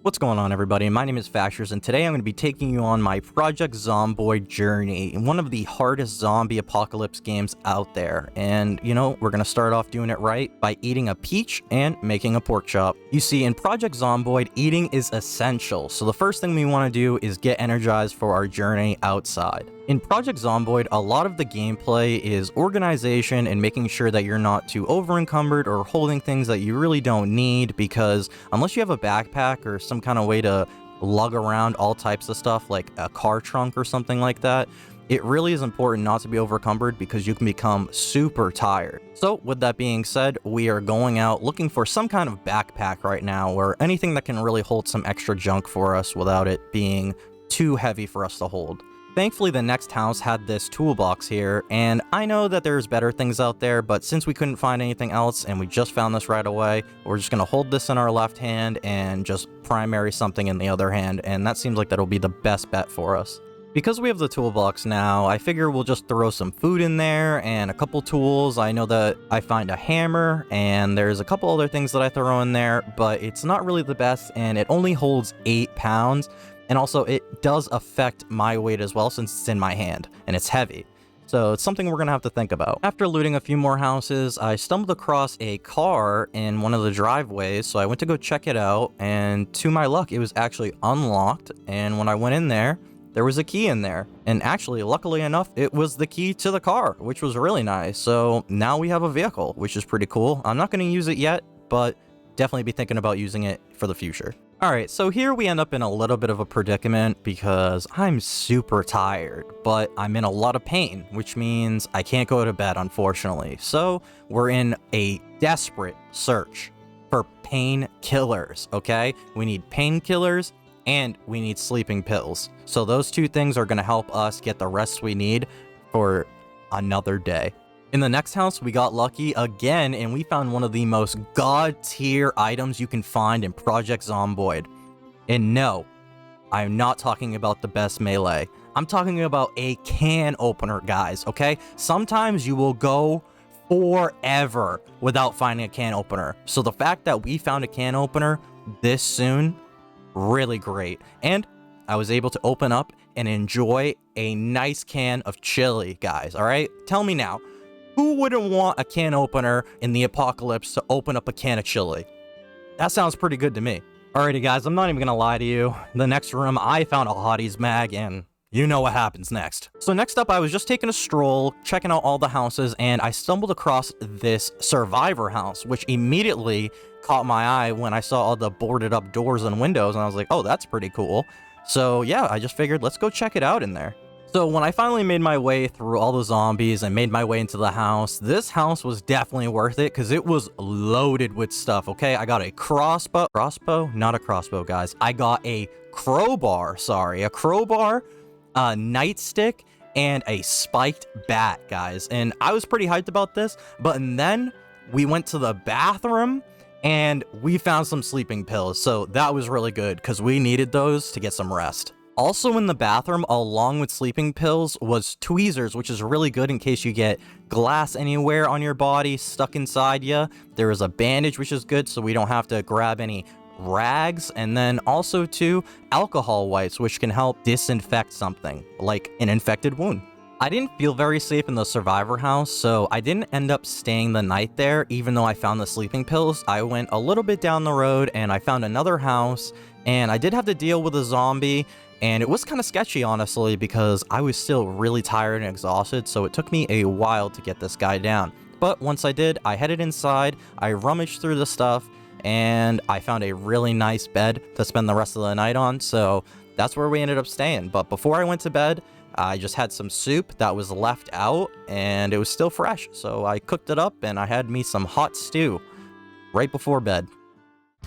What's going on, everybody? My name is Fashers, and today I'm going to be taking you on my Project Zomboid journey, one of the hardest zombie apocalypse games out there. And, we're going to start off doing it right by eating a peach and making a pork chop. You see, in Project Zomboid, eating is essential, so the first thing we want to do is get energized for our journey outside. In Project Zomboid, a lot of the gameplay is organization and making sure that you're not too over-encumbered or holding things that you really don't need, because unless you have a backpack or some kind of way to lug around all types of stuff like a car trunk or something like that, it really is important not to be over-encumbered because you can become super tired. So with that being said, we are going out looking for some kind of backpack right now, or anything that can really hold some extra junk for us without it being too heavy for us to hold. Thankfully, the next house had this toolbox here, and I know that there's better things out there, but since we couldn't find anything else and we just found this right away, we're just going to hold this in our left hand and just primary something in the other hand, and that seems like that'll be the best bet for us. Because we have the toolbox now, I figure we'll just throw some food in there and a couple tools. I know that I find a hammer, and there's a couple other things that I throw in there, but it's not really the best, and it only holds 8 pounds. And also, it does affect my weight as well since it's in my hand, and it's heavy. So it's something we're going to have to think about. After looting a few more houses, I stumbled across a car in one of the driveways, so I went to go check it out, and to my luck, it was actually unlocked, and when I went in there was a key in there. And actually, luckily enough, it was the key to the car, which was really nice. So now we have a vehicle, which is pretty cool. I'm not going to use it yet, but definitely be thinking about using it for the future. Alright, so here we end up in a little bit of a predicament because I'm super tired, but I'm in a lot of pain, which means I can't go to bed, unfortunately. So we're in a desperate search for painkillers, okay? We need painkillers and we need sleeping pills. So those two things are going to help us get the rest we need for another day. In the next house, we got lucky again, and we found one of the most god-tier items you can find in Project Zomboid. And no, I'm not talking about the best melee. I'm talking about a can opener, guys, okay? Sometimes you will go forever without finding a can opener. So the fact that we found a can opener this soon, really great. And I was able to open up and enjoy a nice can of chili, guys, all right? Tell me now, who wouldn't want a can opener in the apocalypse to open up a can of chili? That sounds pretty good to me. Alrighty guys, I'm not even gonna lie to you. The next room, I found a Hotties mag, and you know what happens next. So next up, I was just taking a stroll, checking out all the houses, and I stumbled across this survivor house, which immediately caught my eye when I saw all the boarded up doors and windows, and I was like, oh, that's pretty cool. So yeah, I just figured, let's go check it out in there. So when I finally made my way through all the zombies and made my way into the house, this house was definitely worth it because it was loaded with stuff, okay? I got a crossbow. Crossbow? Not a crossbow, guys. I got a crowbar, a crowbar, a nightstick, and a spiked bat, guys. And I was pretty hyped about this, but then we went to the bathroom and we found some sleeping pills. So that was really good because we needed those to get some rest. Also in the bathroom, along with sleeping pills, was tweezers, which is really good in case you get glass anywhere on your body stuck inside you. There is a bandage, which is good, so we don't have to grab any rags. And then also, too, alcohol wipes, which can help disinfect something, like an infected wound. I didn't feel very safe in the survivor house, so I didn't end up staying the night there, even though I found the sleeping pills. I went a little bit down the road, and I found another house, and I did have to deal with a zombie. And it was kind of sketchy, honestly, because I was still really tired and exhausted, so it took me a while to get this guy down. But once I did, I headed inside, I rummaged through the stuff, and I found a really nice bed to spend the rest of the night on, so that's where we ended up staying. But before I went to bed, I just had some soup that was left out, and it was still fresh, so I cooked it up, and I had me some hot stew right before bed.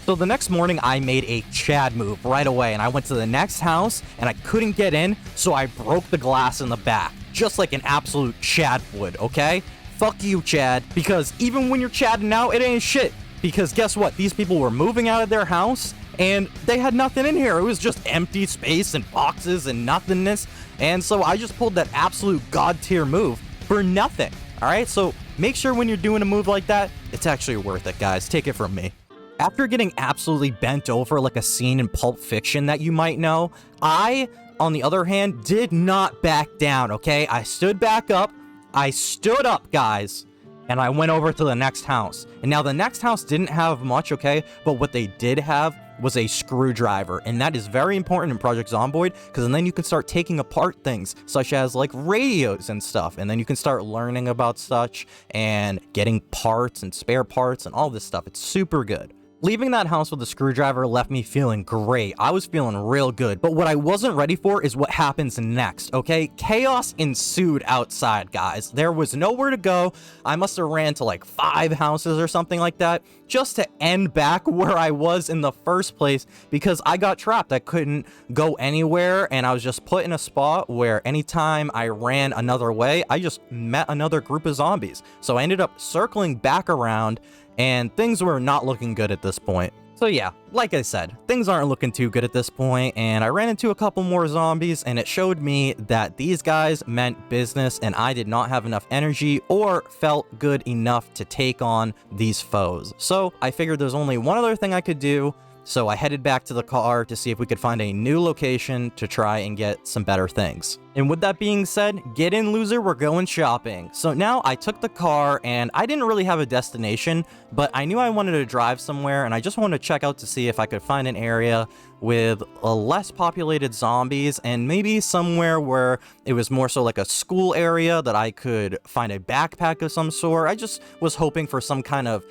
So the next morning, I made a Chad move right away, and I went to the next house, and I couldn't get in, so I broke the glass in the back, just like an absolute Chad would, okay? Fuck you, Chad, because even when you're Chadding out, it ain't shit, because guess what? These people were moving out of their house, and they had nothing in here. It was just empty space and boxes and nothingness, and so I just pulled that absolute god-tier move for nothing, all right? So make sure when you're doing a move like that, it's actually worth it, guys. Take it from me. After getting absolutely bent over like a scene in Pulp Fiction that you might know, I, on the other hand, did not back down, okay? I stood back up. I stood up, guys, and I went over to the next house. And now the next house didn't have much, okay? But what they did have was a screwdriver, and that is very important in Project Zomboid, because then you can start taking apart things, such as like radios and stuff, and then you can start learning about such, and getting parts and spare parts and all this stuff. It's super good. Leaving that house with a screwdriver left me feeling great. I was feeling real good. But what I wasn't ready for is what happens next, okay? Chaos ensued outside, guys. There was nowhere to go. I must have ran to like 5 houses or something like that just to end back where I was in the first place, because I got trapped. I couldn't go anywhere, and I was just put in a spot where anytime I ran another way, I just met another group of zombies. So I ended up circling back around, and things were not looking good at this point. So yeah, like I said, things aren't looking too good at this point, and I ran into a couple more zombies, and it showed me that these guys meant business, and I did not have enough energy or felt good enough to take on these foes. So I figured there's only one other thing I could do, so I headed back to the car to see if we could find a new location to try and get some better things. And with that being said, get in, loser, we're going shopping. So now I took the car, and I didn't really have a destination, but I knew I wanted to drive somewhere, and I just wanted to check out to see if I could find an area with a less populated zombies, and maybe somewhere where it was more so like a school area that I could find a backpack of some sort. I just was hoping for some kind of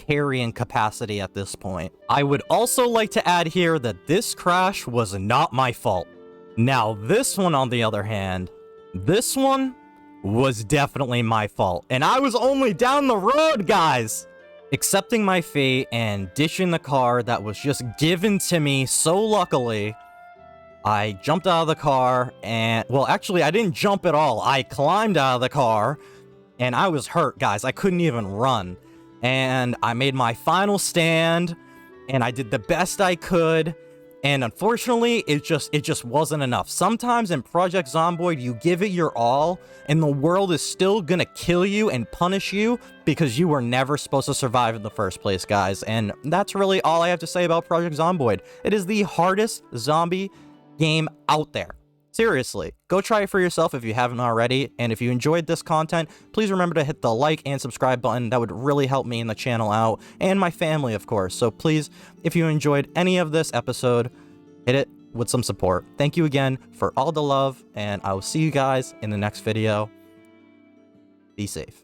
carrying capacity at this point. I would also like to add here that this crash was not my fault. Now this one, on the other hand, this one was definitely my fault, and I was only down the road, guys. Accepting my fate and ditching the car that was just given to me so luckily, I jumped out of the car, and well, actually I didn't jump at all. I climbed out of the car, and I was hurt, guys. I couldn't even run. And I made my final stand, and I did the best I could, and unfortunately, it just wasn't enough. Sometimes in Project Zomboid, you give it your all, and the world is still gonna kill you and punish you because you were never supposed to survive in the first place, guys. And that's really all I have to say about Project Zomboid. It is the hardest zombie game out there. Seriously, go try it for yourself if you haven't already, and if you enjoyed this content, please remember to hit the like and subscribe button. That would really help me and the channel out, and my family, of course. So please, if you enjoyed any of this episode, hit it with some support. Thank you again for all the love, and I will see you guys in the next video. Be safe.